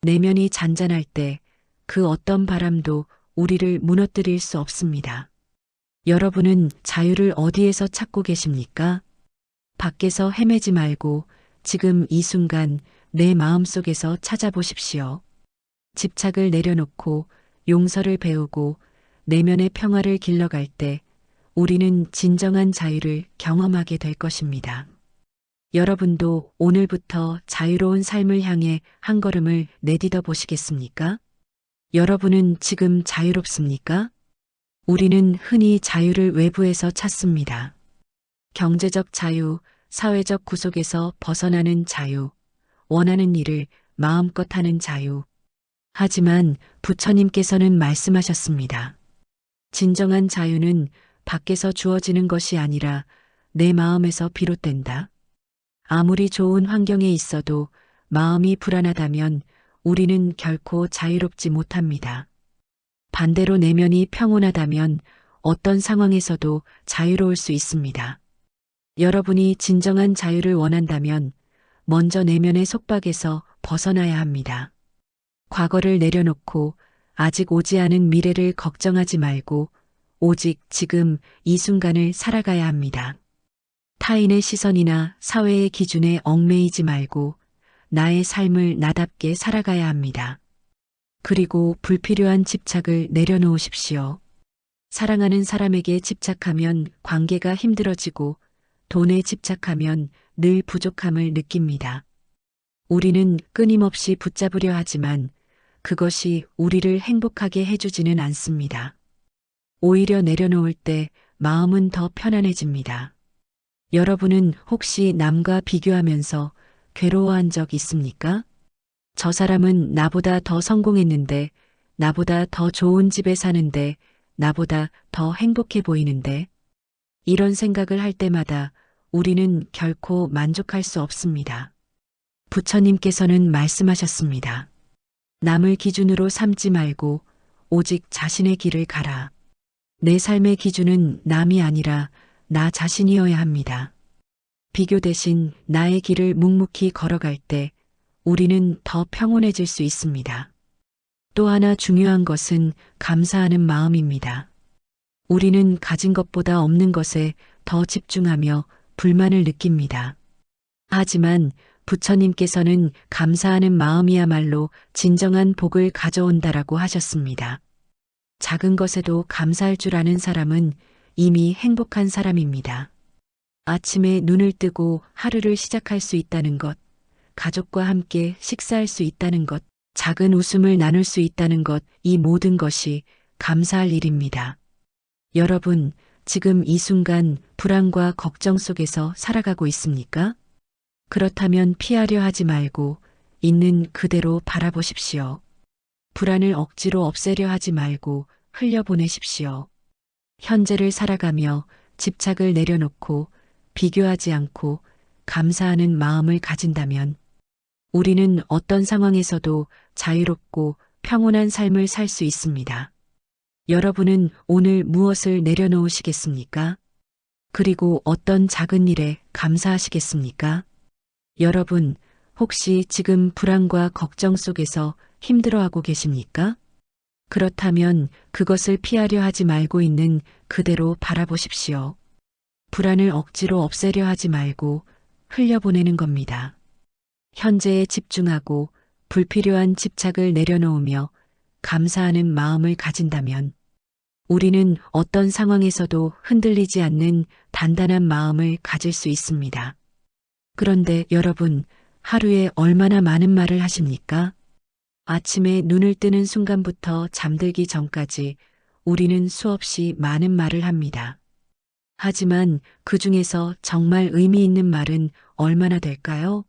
내면이 잔잔할 때 그 어떤 바람도 우리를 무너뜨릴 수 없습니다. 여러분은 자유를 어디에서 찾고 계십니까? 밖에서 헤매지 말고 지금 이 순간 내 마음 속에서 찾아보십시오. 집착을 내려놓고 용서를 배우고 내면의 평화를 길러갈 때 우리는 진정한 자유를 경험하게 될 것입니다. 여러분도 오늘부터 자유로운 삶을 향해 한 걸음을 내딛어 보시겠습니까? 여러분은 지금 자유롭습니까? 우리는 흔히 자유를 외부에서 찾습니다. 경제적 자유, 사회적 구속에서 벗어나는 자유, 원하는 일을 마음껏 하는 자유. 하지만 부처님께서는 말씀하셨습니다. 진정한 자유는 밖에서 주어지는 것이 아니라 내 마음에서 비롯된다. 아무리 좋은 환경에 있어도 마음이 불안하다면 우리는 결코 자유롭지 못합니다. 반대로 내면이 평온하다면 어떤 상황에서도 자유로울 수 있습니다. 여러분이 진정한 자유를 원한다면 먼저 내면의 속박에서 벗어나야 합니다. 과거를 내려놓고 아직 오지 않은 미래를 걱정하지 말고 오직 지금 이 순간을 살아가야 합니다. 타인의 시선이나 사회의 기준에 얽매이지 말고 나의 삶을 나답게 살아가야 합니다. 그리고 불필요한 집착을 내려놓으십시오. 사랑하는 사람에게 집착하면 관계가 힘들어지고 돈에 집착하면 늘 부족함을 느낍니다. 우리는 끊임없이 붙잡으려 하지만 그것이 우리를 행복하게 해주지는 않습니다. 오히려 내려놓을 때 마음은 더 편안해집니다. 여러분은 혹시 남과 비교하면서 괴로워한 적 있습니까? 저 사람은 나보다 더 성공했는데, 나보다 더 좋은 집에 사는데, 나보다 더 행복해 보이는데. 이런 생각을 할 때마다 우리는 결코 만족할 수 없습니다. 부처님께서는 말씀하셨습니다. 남을 기준으로 삼지 말고 오직 자신의 길을 가라. 내 삶의 기준은 남이 아니라 나 자신이어야 합니다. 비교 대신 나의 길을 묵묵히 걸어갈 때 우리는 더 평온해질 수 있습니다. 또 하나 중요한 것은 감사하는 마음입니다. 우리는 가진 것보다 없는 것에 더 집중하며 불만을 느낍니다. 하지만 부처님께서는 감사하는 마음이야말로 진정한 복을 가져온다라고 하셨습니다. 작은 것에도 감사할 줄 아는 사람은 이미 행복한 사람입니다. 아침에 눈을 뜨고 하루를 시작할 수 있다는 것, 가족과 함께 식사할 수 있다는 것, 작은 웃음을 나눌 수 있다는 것, 이 모든 것이 감사할 일입니다. 여러분, 지금 이 순간 불안과 걱정 속에서 살아가고 있습니까? 그렇다면 피하려 하지 말고 있는 그대로 바라보십시오. 불안을 억지로 없애려 하지 말고 흘려보내십시오. 현재를 살아가며 집착을 내려놓고 비교하지 않고 감사하는 마음을 가진다면 우리는 어떤 상황에서도 자유롭고 평온한 삶을 살 수 있습니다. 여러분은 오늘 무엇을 내려놓으시겠습니까? 그리고 어떤 작은 일에 감사하시겠습니까? 여러분, 혹시 지금 불안과 걱정 속에서 힘들어하고 계십니까? 그렇다면 그것을 피하려 하지 말고 있는 그대로 바라보십시오. 불안을 억지로 없애려 하지 말고 흘려보내는 겁니다. 현재에 집중하고 불필요한 집착을 내려놓으며 감사하는 마음을 가진다면 우리는 어떤 상황에서도 흔들리지 않는 단단한 마음을 가질 수 있습니다. 그런데 여러분, 하루에 얼마나 많은 말을 하십니까? 아침에 눈을 뜨는 순간부터 잠들기 전까지 우리는 수없이 많은 말을 합니다. 하지만 그 중에서 정말 의미 있는 말은 얼마나 될까요?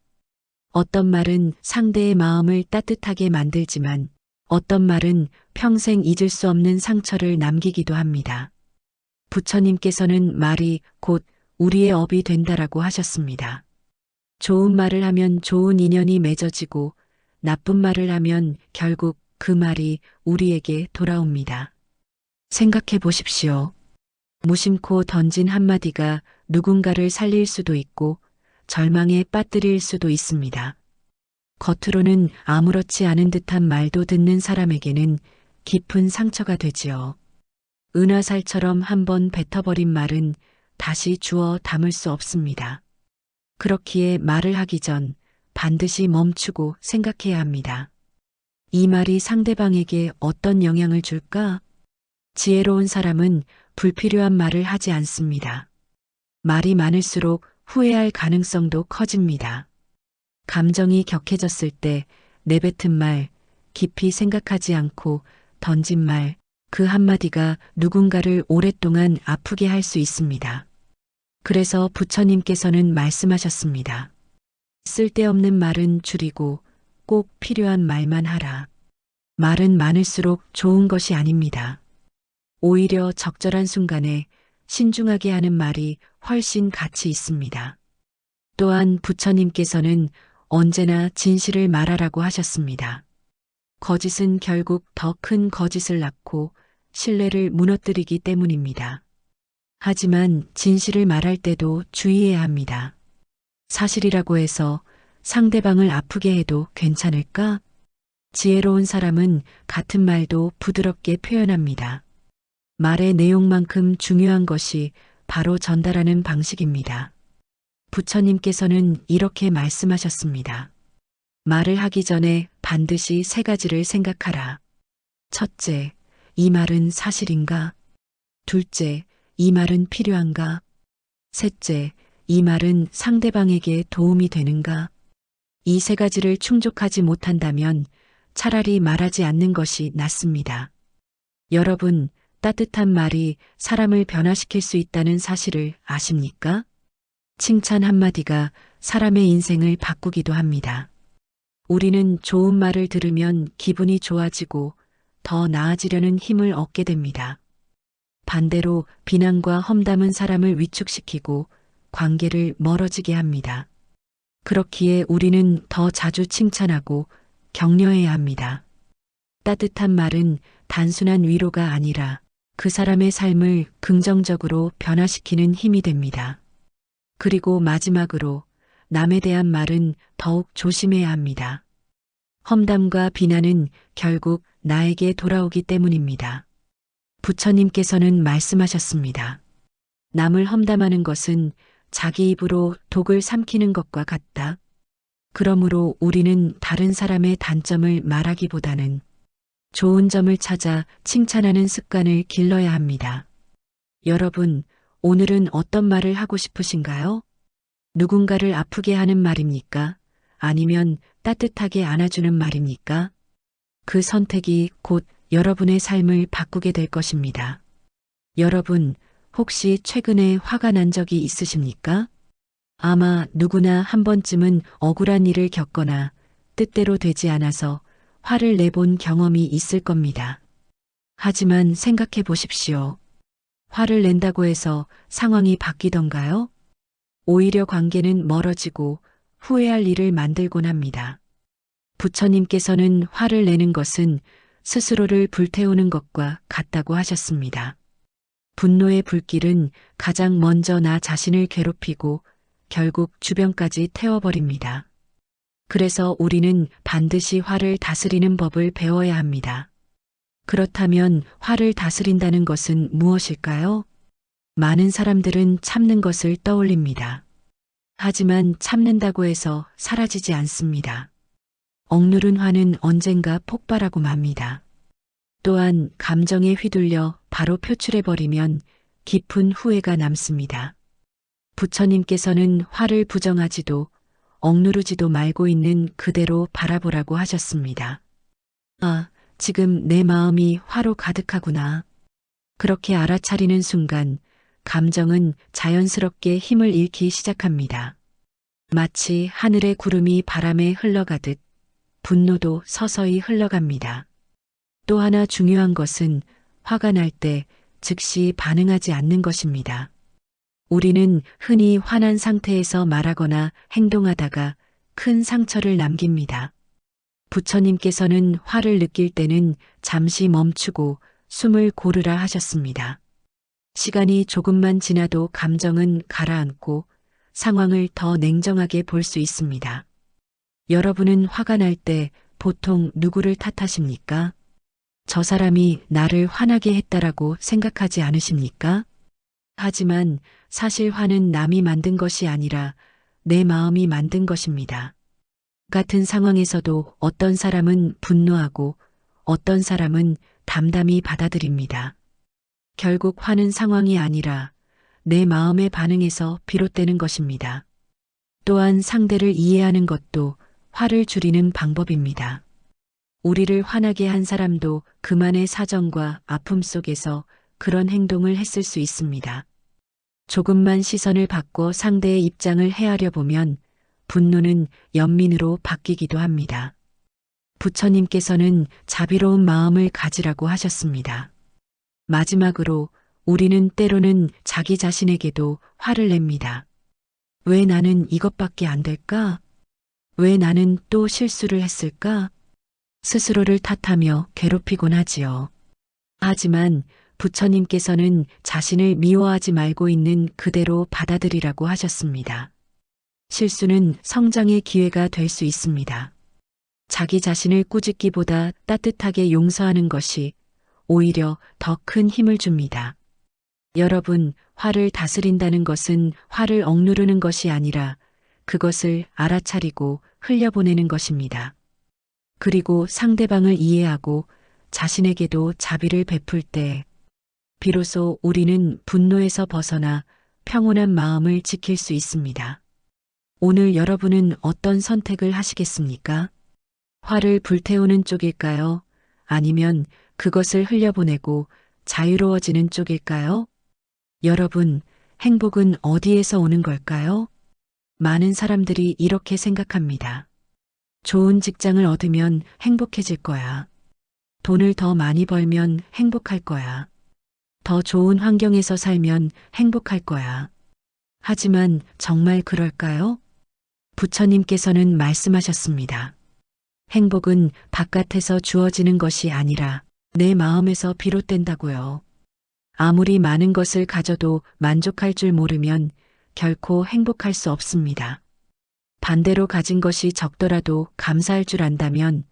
어떤 말은 상대의 마음을 따뜻하게 만들지만 어떤 말은 평생 잊을 수 없는 상처를 남기기도 합니다. 부처님께서는 말이 곧 우리의 업이 된다라고 하셨습니다. 좋은 말을 하면 좋은 인연이 맺어지고 나쁜 말을 하면 결국 그 말이 우리에게 돌아옵니다. 생각해 보십시오. 무심코 던진 한마디가 누군가를 살릴 수도 있고 절망에 빠뜨릴 수도 있습니다. 겉으로는 아무렇지 않은 듯한 말도 듣는 사람에게는 깊은 상처가 되지요. 은하살처럼 한번 뱉어버린 말은 다시 주워 담을 수 없습니다. 그렇기에 말을 하기 전 반드시 멈추고 생각해야 합니다. 이 말이 상대방에게 어떤 영향을 줄까? 지혜로운 사람은 불필요한 말을 하지 않습니다. 말이 많을수록 후회할 가능성도 커집니다. 감정이 격해졌을 때 내뱉은 말, 깊이 생각하지 않고 던진 말, 그 한마디가 누군가를 오랫동안 아프게 할 수 있습니다. 그래서 부처님께서는 말씀하셨습니다. 쓸데없는 말은 줄이고 꼭 필요한 말만 하라. 말은 많을수록 좋은 것이 아닙니다. 오히려 적절한 순간에 신중하게 하는 말이 훨씬 가치 있습니다. 또한 부처님께서는 언제나 진실을 말하라고 하셨습니다. 거짓은 결국 더 큰 거짓을 낳고 신뢰를 무너뜨리기 때문입니다. 하지만 진실을 말할 때도 주의해야 합니다. 사실이라고 해서 상대방을 아프게 해도 괜찮을까? 지혜로운 사람은 같은 말도 부드럽게 표현합니다. 말의 내용만큼 중요한 것이 바로 전달하는 방식입니다. 부처님께서는 이렇게 말씀하셨습니다. 말을 하기 전에 반드시 3가지를 생각하라. 첫째, 이 말은 사실인가? 둘째, 이 말은 필요한가? 셋째, 이 말은 상대방에게 도움이 되는가? 이 3가지를 충족하지 못한다면 차라리 말하지 않는 것이 낫습니다. 여러분, 따뜻한 말이 사람을 변화시킬 수 있다는 사실을 아십니까? 칭찬 한마디가 사람의 인생을 바꾸기도 합니다. 우리는 좋은 말을 들으면 기분이 좋아지고 더 나아지려는 힘을 얻게 됩니다. 반대로 비난과 험담은 사람을 위축시키고 관계를 멀어지게 합니다. 그렇기에 우리는 더 자주 칭찬하고 격려해야 합니다. 따뜻한 말은 단순한 위로가 아니라 그 사람의 삶을 긍정적으로 변화시키는 힘이 됩니다. 그리고 마지막으로 남에 대한 말은 더욱 조심해야 합니다. 험담과 비난은 결국 나에게 돌아오기 때문입니다. 부처님께서는 말씀하셨습니다. 남을 험담하는 것은 자기 입으로 독을 삼키는 것과 같다. 그러므로 우리는 다른 사람의 단점을 말하기보다는 좋은 점을 찾아 칭찬하는 습관을 길러야 합니다. 여러분, 오늘은 어떤 말을 하고 싶으신가요? 누군가를 아프게 하는 말입니까? 아니면 따뜻하게 안아주는 말입니까? 그 선택이 곧 여러분의 삶을 바꾸게 될 것입니다. 여러분, 혹시 최근에 화가 난 적이 있으십니까? 아마 누구나 한 번쯤은 억울한 일을 겪거나 뜻대로 되지 않아서 화를 내본 경험이 있을 겁니다. 하지만 생각해 보십시오. 화를 낸다고 해서 상황이 바뀌던가요? 오히려 관계는 멀어지고 후회할 일을 만들곤 합니다. 부처님께서는 화를 내는 것은 스스로를 불태우는 것과 같다고 하셨습니다. 분노의 불길은 가장 먼저 나 자신을 괴롭히고 결국 주변까지 태워버립니다. 그래서 우리는 반드시 화를 다스리는 법을 배워야 합니다. 그렇다면 화를 다스린다는 것은 무엇일까요? 많은 사람들은 참는 것을 떠올립니다. 하지만 참는다고 해서 사라지지 않습니다. 억누른 화는 언젠가 폭발하고 맙니다. 또한 감정에 휘둘려 바로 표출해버리면 깊은 후회가 남습니다. 부처님께서는 화를 부정하지도 억누르지도 말고 있는 그대로 바라보라고 하셨습니다. 아, 지금 내 마음이 화로 가득하구나. 그렇게 알아차리는 순간 감정은 자연스럽게 힘을 잃기 시작합니다. 마치 하늘의 구름이 바람에 흘러가듯 분노도 서서히 흘러갑니다. 또 하나 중요한 것은 화가 날 때 즉시 반응하지 않는 것입니다. 우리는 흔히 화난 상태에서 말하거나 행동하다가 큰 상처를 남깁니다. 부처님께서는 화를 느낄 때는 잠시 멈추고 숨을 고르라 하셨습니다. 시간이 조금만 지나도 감정은 가라앉고 상황을 더 냉정하게 볼 수 있습니다. 여러분은 화가 날 때 보통 누구를 탓하십니까? 저 사람이 나를 화나게 했다라고 생각하지 않으십니까? 하지만 사실 화는 남이 만든 것이 아니라 내 마음이 만든 것입니다. 같은 상황에서도 어떤 사람은 분노하고 어떤 사람은 담담히 받아들입니다. 결국 화는 상황이 아니라 내 마음의 반응에서 비롯되는 것입니다. 또한 상대를 이해하는 것도 화를 줄이는 방법입니다. 우리를 화나게 한 사람도 그만의 사정과 아픔 속에서 그런 행동을 했을 수 있습니다. 조금만 시선을 바꿔 상대의 입장을 헤아려 보면 분노는 연민으로 바뀌기도 합니다. 부처님께서는 자비로운 마음을 가지라고 하셨습니다. 마지막으로 우리는 때로는 자기 자신에게도 화를 냅니다. 왜 나는 이것밖에 안 될까? 왜 나는 또 실수를 했을까? 스스로를 탓하며 괴롭히곤 하지요. 하지만 부처님께서는 자신을 미워하지 말고 있는 그대로 받아들이라고 하셨습니다. 실수는 성장의 기회가 될 수 있습니다. 자기 자신을 꾸짖기보다 따뜻하게 용서하는 것이 오히려 더 큰 힘을 줍니다. 여러분, 화를 다스린다는 것은 화를 억누르는 것이 아니라 그것을 알아차리고 흘려보내는 것입니다. 그리고 상대방을 이해하고 자신에게도 자비를 베풀 때 비로소 우리는 분노에서 벗어나 평온한 마음을 지킬 수 있습니다. 오늘 여러분은 어떤 선택을 하시겠습니까? 화를 불태우는 쪽일까요? 아니면 그것을 흘려보내고 자유로워지는 쪽일까요? 여러분, 행복은 어디에서 오는 걸까요? 많은 사람들이 이렇게 생각합니다. 좋은 직장을 얻으면 행복해질 거야. 돈을 더 많이 벌면 행복할 거야. 더 좋은 환경에서 살면 행복할 거야. 하지만 정말 그럴까요? 부처님께서는 말씀하셨습니다. 행복은 바깥에서 주어지는 것이 아니라 내 마음에서 비롯된다고요. 아무리 많은 것을 가져도 만족할 줄 모르면 결코 행복할 수 없습니다. 반대로 가진 것이 적더라도 감사할 줄 안다면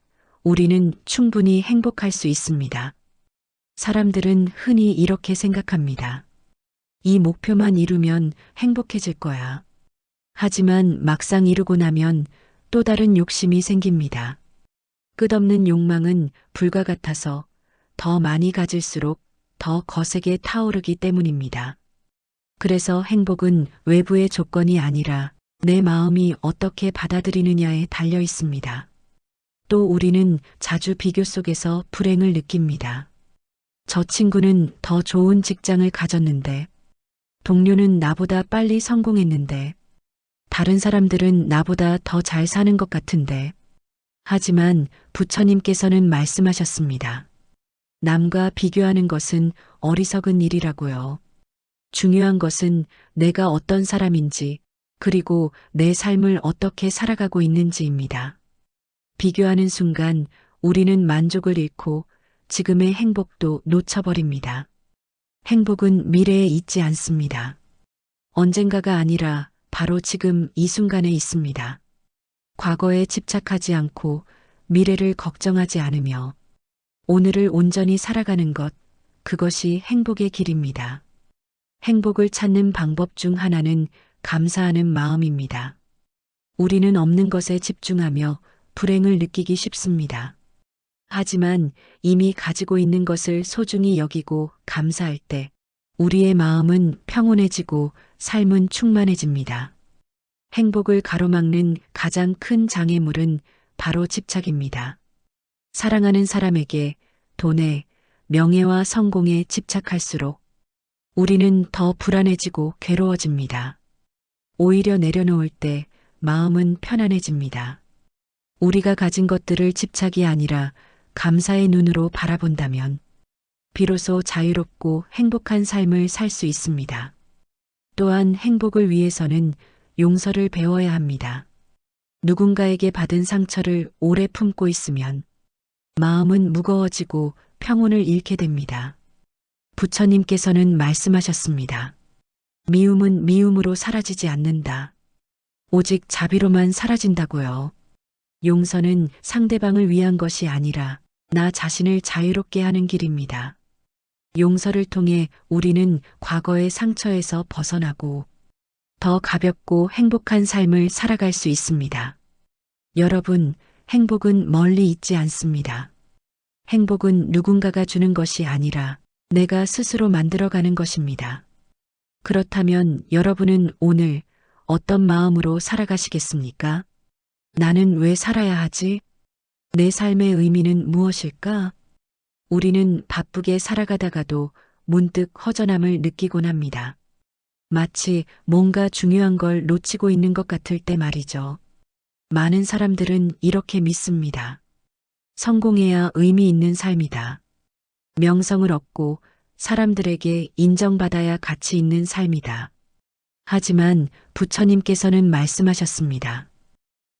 우리는 충분히 행복할 수 있습니다. 사람들은 흔히 이렇게 생각합니다. 이 목표만 이루면 행복해질 거야. 하지만 막상 이루고 나면 또 다른 욕심이 생깁니다. 끝없는 욕망은 불과 같아서 더 많이 가질수록 더 거세게 타오르기 때문입니다. 그래서 행복은 외부의 조건이 아니라 내 마음이 어떻게 받아들이느냐에 달려 있습니다. 또 우리는 자주 비교 속에서 불행을 느낍니다. 저 친구는 더 좋은 직장을 가졌는데, 동료는 나보다 빨리 성공했는데, 다른 사람들은 나보다 더 잘 사는 것 같은데. 하지만 부처님께서는 말씀하셨습니다. 남과 비교하는 것은 어리석은 일이라고요. 중요한 것은 내가 어떤 사람인지, 그리고 내 삶을 어떻게 살아가고 있는지입니다. 비교하는 순간 우리는 만족을 잃고 지금의 행복도 놓쳐버립니다. 행복은 미래에 있지 않습니다. 언젠가가 아니라 바로 지금 이 순간에 있습니다. 과거에 집착하지 않고 미래를 걱정하지 않으며 오늘을 온전히 살아가는 것, 그것이 행복의 길입니다. 행복을 찾는 방법 중 하나는 감사하는 마음입니다. 우리는 없는 것에 집중하며 불행을 느끼기 쉽습니다. 하지만 이미 가지고 있는 것을 소중히 여기고 감사할 때 우리의 마음은 평온해지고 삶은 충만해집니다. 행복을 가로막는 가장 큰 장애물은 바로 집착입니다. 사랑하는 사람에게 돈에, 명예와 성공에 집착할수록 우리는 더 불안해지고 괴로워집니다. 오히려 내려놓을 때 마음은 편안해집니다. 우리가 가진 것들을 집착이 아니라 감사의 눈으로 바라본다면 비로소 자유롭고 행복한 삶을 살 수 있습니다. 또한 행복을 위해서는 용서를 배워야 합니다. 누군가에게 받은 상처를 오래 품고 있으면 마음은 무거워지고 평온을 잃게 됩니다. 부처님께서는 말씀하셨습니다. 미움은 미움으로 사라지지 않는다. 오직 자비로만 사라진다고요. 용서는 상대방을 위한 것이 아니라 나 자신을 자유롭게 하는 길입니다. 용서를 통해 우리는 과거의 상처에서 벗어나고 더 가볍고 행복한 삶을 살아갈 수 있습니다. 여러분, 행복은 멀리 있지 않습니다. 행복은 누군가가 주는 것이 아니라 내가 스스로 만들어가는 것입니다. 그렇다면 여러분은 오늘 어떤 마음으로 살아가시겠습니까? 나는 왜 살아야 하지? 내 삶의 의미는 무엇일까? 우리는 바쁘게 살아가다가도 문득 허전함을 느끼곤 합니다. 마치 뭔가 중요한 걸 놓치고 있는 것 같을 때 말이죠. 많은 사람들은 이렇게 믿습니다. 성공해야 의미 있는 삶이다. 명성을 얻고 사람들에게 인정받아야 가치 있는 삶이다. 하지만 부처님께서는 말씀하셨습니다.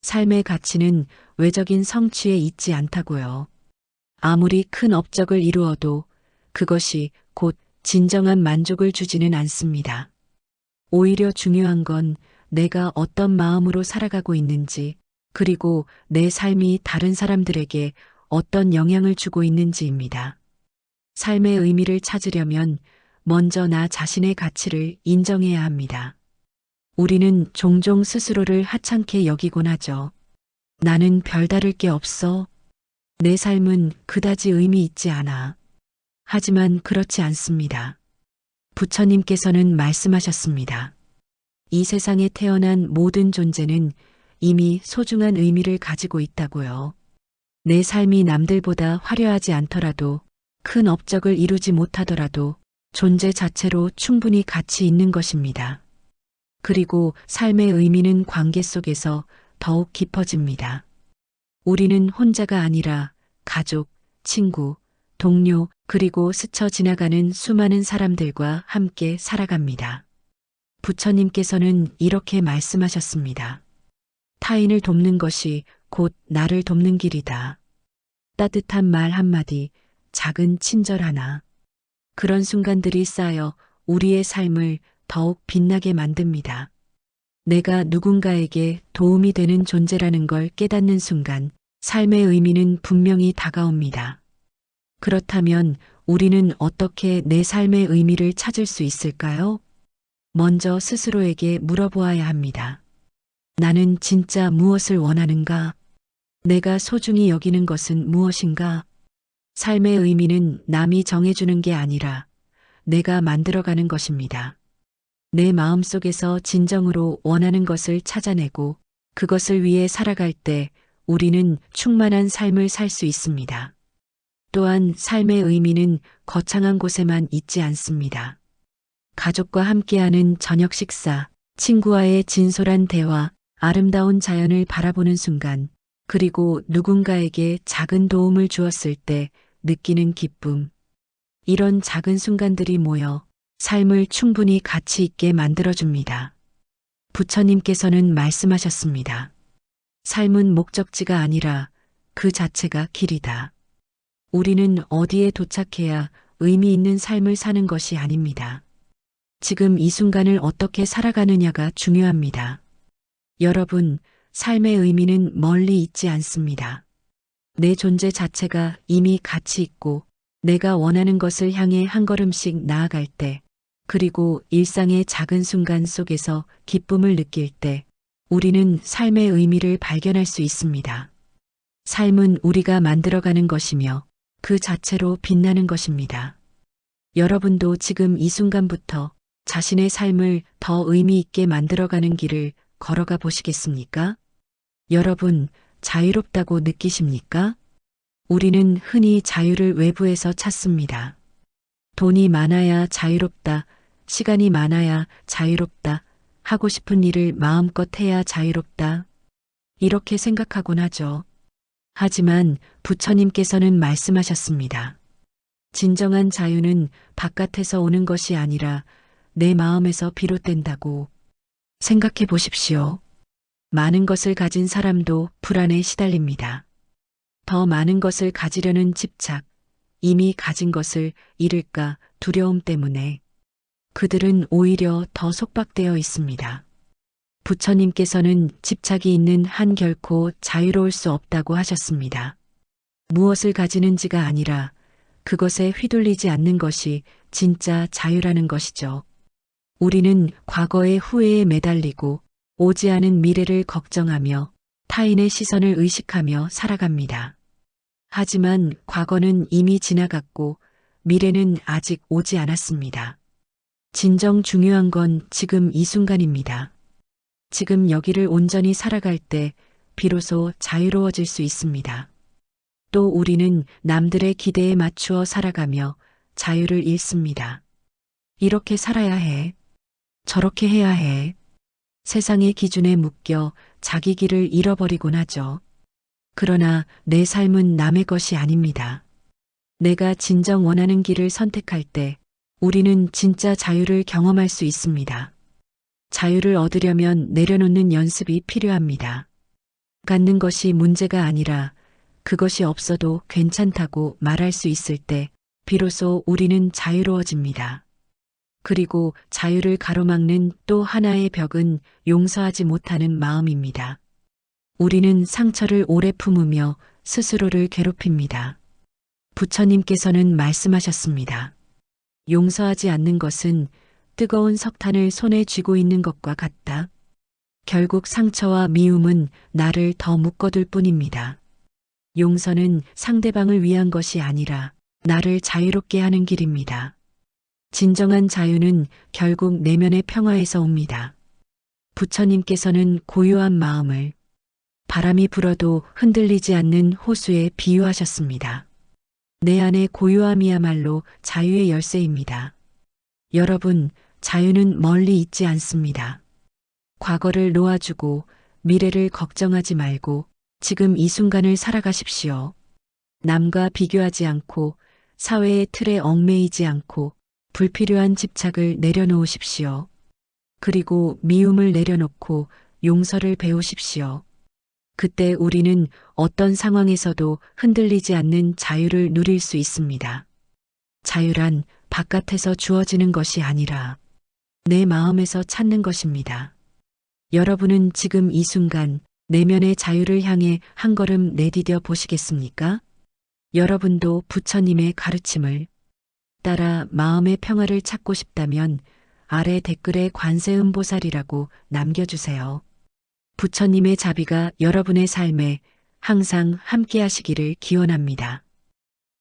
삶의 가치는 외적인 성취에 있지 않다고요. 아무리 큰 업적을 이루어도 그것이 곧 진정한 만족을 주지는 않습니다. 오히려 중요한 건 내가 어떤 마음으로 살아가고 있는지, 그리고 내 삶이 다른 사람들에게 어떤 영향을 주고 있는지입니다. 삶의 의미를 찾으려면 먼저 나 자신의 가치를 인정해야 합니다. 우리는 종종 스스로를 하찮게 여기곤 하죠. 나는 별다를 게 없어. 내 삶은 그다지 의미 있지 않아. 하지만 그렇지 않습니다. 부처님께서는 말씀하셨습니다. 이 세상에 태어난 모든 존재는 이미 소중한 의미를 가지고 있다고요. 내 삶이 남들보다 화려하지 않더라도 큰 업적을 이루지 못하더라도 존재 자체로 충분히 가치 있는 것입니다. 그리고 삶의 의미는 관계 속에서 더욱 깊어집니다. 우리는 혼자가 아니라 가족, 친구, 동료, 그리고 스쳐 지나가는 수많은 사람들과 함께 살아갑니다. 부처님께서는 이렇게 말씀하셨습니다. 타인을 돕는 것이 곧 나를 돕는 길이다. 따뜻한 말 한마디, 작은 친절 하나. 그런 순간들이 쌓여 우리의 삶을 더욱 빛나게 만듭니다. 내가 누군가에게 도움이 되는 존재라는 걸 깨닫는 순간 삶의 의미는 분명히 다가옵니다. 그렇다면 우리는 어떻게 내 삶의 의미를 찾을 수 있을까요? 먼저 스스로에게 물어보아야 합니다. 나는 진짜 무엇을 원하는가? 내가 소중히 여기는 것은 무엇인가? 삶의 의미는 남이 정해주는 게 아니라 내가 만들어가는 것입니다. 내 마음속에서 진정으로 원하는 것을 찾아내고 그것을 위해 살아갈 때 우리는 충만한 삶을 살 수 있습니다. 또한 삶의 의미는 거창한 곳에만 있지 않습니다. 가족과 함께하는 저녁 식사, 친구와의 진솔한 대화, 아름다운 자연을 바라보는 순간, 그리고 누군가에게 작은 도움을 주었을 때 느끼는 기쁨. 이런 작은 순간들이 모여 삶을 충분히 가치 있게 만들어줍니다. 부처님께서는 말씀하셨습니다. 삶은 목적지가 아니라 그 자체가 길이다. 우리는 어디에 도착해야 의미 있는 삶을 사는 것이 아닙니다. 지금 이 순간을 어떻게 살아가느냐가 중요합니다. 여러분, 삶의 의미는 멀리 있지 않습니다. 내 존재 자체가 이미 가치 있고 내가 원하는 것을 향해 한 걸음씩 나아갈 때, 그리고 일상의 작은 순간 속에서 기쁨을 느낄 때, 우리는 삶의 의미를 발견할 수 있습니다. 삶은 우리가 만들어가는 것이며 그 자체로 빛나는 것입니다. 여러분도 지금 이 순간부터 자신의 삶을 더 의미 있게 만들어가는 길을 걸어가 보시겠습니까? 여러분, 자유롭다고 느끼십니까? 우리는 흔히 자유를 외부에서 찾습니다. 돈이 많아야 자유롭다, 시간이 많아야 자유롭다, 하고 싶은 일을 마음껏 해야 자유롭다. 이렇게 생각하곤 하죠. 하지만 부처님께서는 말씀하셨습니다. 진정한 자유는 바깥에서 오는 것이 아니라 내 마음에서 비롯된다고. 생각해 보십시오. 많은 것을 가진 사람도 불안에 시달립니다. 더 많은 것을 가지려는 집착, 이미 가진 것을 잃을까 두려움 때문에 그들은 오히려 더 속박되어 있습니다. 부처님께서는 집착이 있는 한 결코 자유로울 수 없다고 하셨습니다. 무엇을 가지는지가 아니라 그것에 휘둘리지 않는 것이 진짜 자유라는 것이죠. 우리는 과거의 후회에 매달리고 오지 않은 미래를 걱정하며 타인의 시선을 의식하며 살아갑니다. 하지만 과거는 이미 지나갔고 미래는 아직 오지 않았습니다. 진정 중요한 건 지금 이 순간입니다. 지금 여기를 온전히 살아갈 때 비로소 자유로워질 수 있습니다. 또 우리는 남들의 기대에 맞추어 살아가며 자유를 잃습니다. 이렇게 살아야 해. 저렇게 해야 해. 세상의 기준에 묶여 자기 길을 잃어버리곤 하죠. 그러나 내 삶은 남의 것이 아닙니다. 내가 진정 원하는 길을 선택할 때 우리는 진짜 자유를 경험할 수 있습니다. 자유를 얻으려면 내려놓는 연습이 필요합니다. 갖는 것이 문제가 아니라 그것이 없어도 괜찮다고 말할 수 있을 때 비로소 우리는 자유로워집니다. 그리고 자유를 가로막는 또 하나의 벽은 용서하지 못하는 마음입니다. 우리는 상처를 오래 품으며 스스로를 괴롭힙니다. 부처님께서는 말씀하셨습니다. 용서하지 않는 것은 뜨거운 석탄을 손에 쥐고 있는 것과 같다. 결국 상처와 미움은 나를 더 묶어둘 뿐입니다. 용서는 상대방을 위한 것이 아니라 나를 자유롭게 하는 길입니다. 진정한 자유는 결국 내면의 평화에서 옵니다. 부처님께서는 고요한 마음을 바람이 불어도 흔들리지 않는 호수에 비유하셨습니다. 내 안의 고요함이야말로 자유의 열쇠입니다. 여러분, 자유는 멀리 있지 않습니다. 과거를 놓아주고 미래를 걱정하지 말고 지금 이 순간을 살아가십시오. 남과 비교하지 않고 사회의 틀에 얽매이지 않고 불필요한 집착을 내려놓으십시오. 그리고 미움을 내려놓고 용서를 배우십시오. 그때 우리는 어떤 상황에서도 흔들리지 않는 자유를 누릴 수 있습니다. 자유란 바깥에서 주어지는 것이 아니라 내 마음에서 찾는 것입니다. 여러분은 지금 이 순간 내면의 자유를 향해 한 걸음 내디뎌 보시겠습니까? 여러분도 부처님의 가르침을 따라 마음의 평화를 찾고 싶다면 아래 댓글에 관세음보살이라고 남겨주세요. 부처님의 자비가 여러분의 삶에 항상 함께 하시기를 기원합니다.